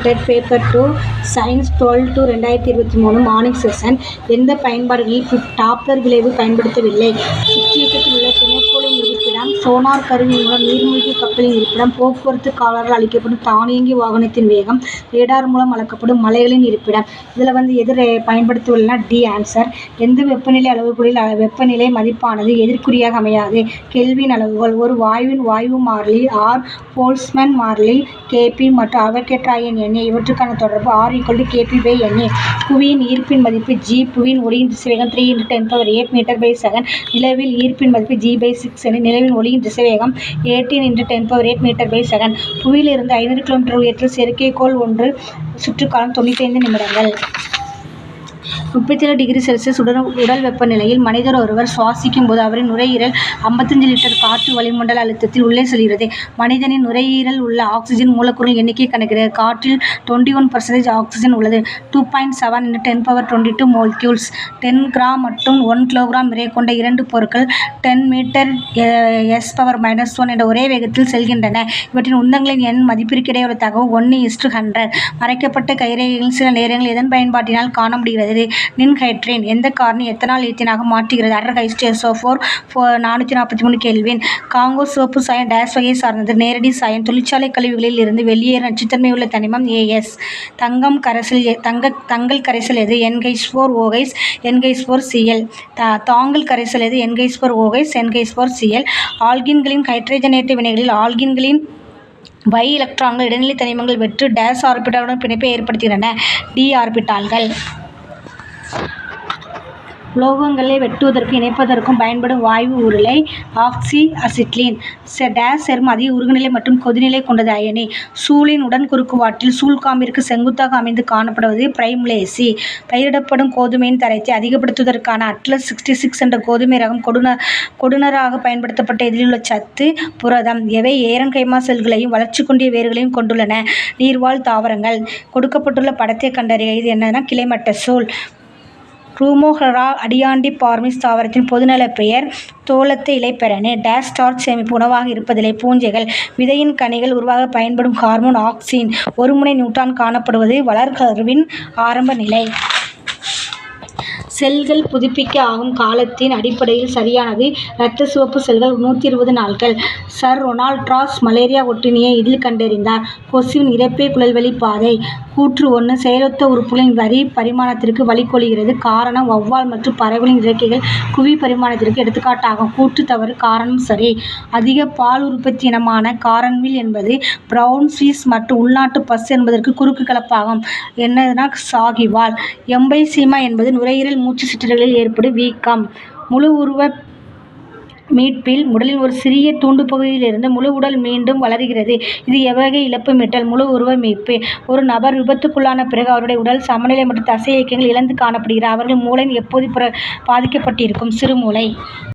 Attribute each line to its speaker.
Speaker 1: Dead paper 2 science 12/2023 morning session. எந்த பயன்பாடுகளில் Doppler விளைவு பயன்படுத்தவில்லை? சுற்றியக்கத்தில் உள்ள துணைக்கோளின் இருப்பிடம், சோனார் கருவி மூலம் நீர்மூழ்கி கப்பலின் இருப்பிடம், போக்குவரத்து காவலரால் அளிக்கப்படும் தானியங்கி வாகனத்தின் வேகம், ரேடார் மூலம் அளக்கப்படும் மலைகளின் இருப்பிடம். இதில் எது பயன்படுத்தவில்லைனா டி ஆன்சர். எந்த வெப்பநிலை அளவுகோலில் வெப்பநிலை மதிப்பானது எதிர்க்குறியாக அமையாது? கெல்வின் அளவுகோல். ஒரு வாயுவின் வாயு மாறிலி ஆர், போல்ட்ஸ்மேன் மாறிலி Kp மற்றும் அவகேட்ரா எண் Na. இவற்றுக்கான தொடர்பு R=Kp/Na. புவியின் ஈர்ப்பின் மதிப்பு G. புவியின் ஒளியின் திசைவேகம் 3×10⁸ m/s. நிலவில் ஈர்ப்பின் மதிப்பு G/6 எனில் நிலவின் ஒளியின் திசைவேகம் 18×10⁸ m/s. புவியிலிருந்து 500 km உயரத்தில் செயற்கைக்கோள் ஒன்று சுற்றுக்காலம் 95 நிமிடங்கள். 37°C உடல் வெப்பநிலையில் மனிதர் ஒருவர் சுவாசிக்கும் போது அவரின் நுரையீரல் 55 லிட்டர் காற்று வளிமண்டல அழுத்தத்தில் உள்ளே செல்கிறது. மனிதனின் நுரையீரல் உள்ள ஆக்சிஜன் மூலக்கூறுகளின் எண்ணிக்கை கணக்கிடுக. காற்றில் 21% ஆக்சிஜன் உள்ளது. 2.7 × 1022 மோல்கியூல்ஸ். 10 கிராம் மற்றும் 1 கிலோகிராம் நிறை கொண்ட இரண்டு பொருட்கள் 10 m/s⁻⁻1 என்ற ஒரே வேகத்தில் செல்கின்றன. இவற்றின் உந்தங்களின் எண் மதிப்பிற்கிடையே தகவு 1:100. மறைக்கப்பட்ட கைரேகைகளில் சில நேரங்களில் எதன் பயன்பாட்டினால் காண முடிகிறது? நின்ஹைட்ரேன். எந்த காரணி எத்தனால் ஈத்தேனாக மாற்றுகிறது? அடர்-ஹைட்ரோசோபோர் 443 கெல்வின். காங்கோ சிவப்பு சாயம் டேஸ் வகையை சார்ந்தது? நேரடி சாயம். தொழிற்சாலை கழிவுகளில் இருந்து வெளியேறும் நச்சுத்தன்மையுள்ள தனிமம் As. தங்கல் கரைசல் எது? NH4OH, NH4Cl. தாங்கல் கரைசல் எது? NH4OH, NH4Cl. ஆல்கீன்களின் ஹைட்ரஜனேற்ற வினைகளில் ஆல்கீன்களின் பை எலக்ட்ரான்கள் இடைநிலை தனிமங்கள் வெற்று டேஸ் ஆர்பிட்டாலுடன் பிணைப்பை ஏற்படுத்துகின்றன. டி ஆர்பிட்டால்கள். உலோகங்களை வெட்டுவதற்கும் இணைப்பதற்கும் பயன்படும் வாயு உருளை ஆக்சிஅசிட்லீன். டேஸ் சேர்மம் அதிக உருகுநிலை மற்றும் கொதிநிலை கொண்டது. அயனி. சூழின் உடன்குறுக்குவாட்டில் சூழ்காம்பிற்கு செங்குத்தாக அமைந்து காணப்படுவது பிரைமுலேசி. பயிரிடப்படும் கோதுமையின் தரத்தை அதிகப்படுத்துவதற்கான அட்லஸ் 66 என்ற கோதுமை ரகம் கொடுனராக பயன்படுத்தப்பட்ட இதிலுள்ள சத்து புரதம். எவை ஏரன்கைமா செல்களையும் வளர்ச்சி குன்றிய வேர்களையும் கொண்டுள்ளன? நீர்வாழ் தாவரங்கள். கொடுக்கப்பட்டுள்ள படத்தை கண்டறிக. இது என்னன்னா கிளைமட்டசோல். ரூமோஹெரா அடியாண்டிபார்மிஸ் தாவரத்தின் பொதுநலப் பெயர் தோலத்த இலைப்பெரணு. டேஸ் ஸ்டார்ச் சேமிப்பு உணவாக இருப்பதில்லை. பூஞ்சைகள். விதையின் கனிகள் உருவாக பயன்படும் ஹார்மோன் ஆக்சின். ஒரு முனை நியூட்ரான் காணப்படுவது வளர்கருவின் ஆரம்ப நிலை. செல்கள் புதுப்பிக்க ஆகும் காலத்தின் அடிப்படையில் சரியானது. இரத்த சிவப்பு செல்கள் 120 நாட்கள். சர் ரொனால்ட் ராஸ் மலேரியா ஒட்டுண்ணியை இதில் கண்டறிந்தார். கொசுவின் இரைப்பை குழல்வழி பாதை. கூற்று 1 செயலொத்த உறுப்புகளின் வரி பரிமாணத்திற்கு வழிகொள்கிறது. காரணம் வௌவால் மற்றும் பறவைகளின் இறக்கைகள் குவி பரிமாணத்திற்கு எடுத்துக்காட்டாகும். கூற்று தவறு. காரணம் சரி. அதிக பால் உற்பத்தி இனமான காரன்வில் என்பது பிரவுன் ஸ்விஸ் மற்றும் உள்நாட்டு பசு என்பதற்கு குறுக்கு கலப்பாகும். என்னதுன்னா சாகிவால். எம்பைசீமா என்பது நுரையீரல் மூச்சு சிற்றறைகளில் ஏற்படும் வீக்கம். முழு உருவ மீட்பில் உடலின் ஒரு சிறிய தூண்டு பகுதியிலிருந்து முழு உடல் மீண்டும் வளர்கிறது. இது எவ்வகை இழப்பு மீட்டல்? முழு உருவ மீட்பு. ஒரு நபர் விபத்துக்குள்ளான பிறகு அவருடைய உடல் சமநிலை மற்றும் தசை இயக்கங்கள் இழந்து காணப்படுகிறார். அவர்கள் மூளை எப்போது பாதிக்கப்பட்டிருக்கும்? சிறுமூளை.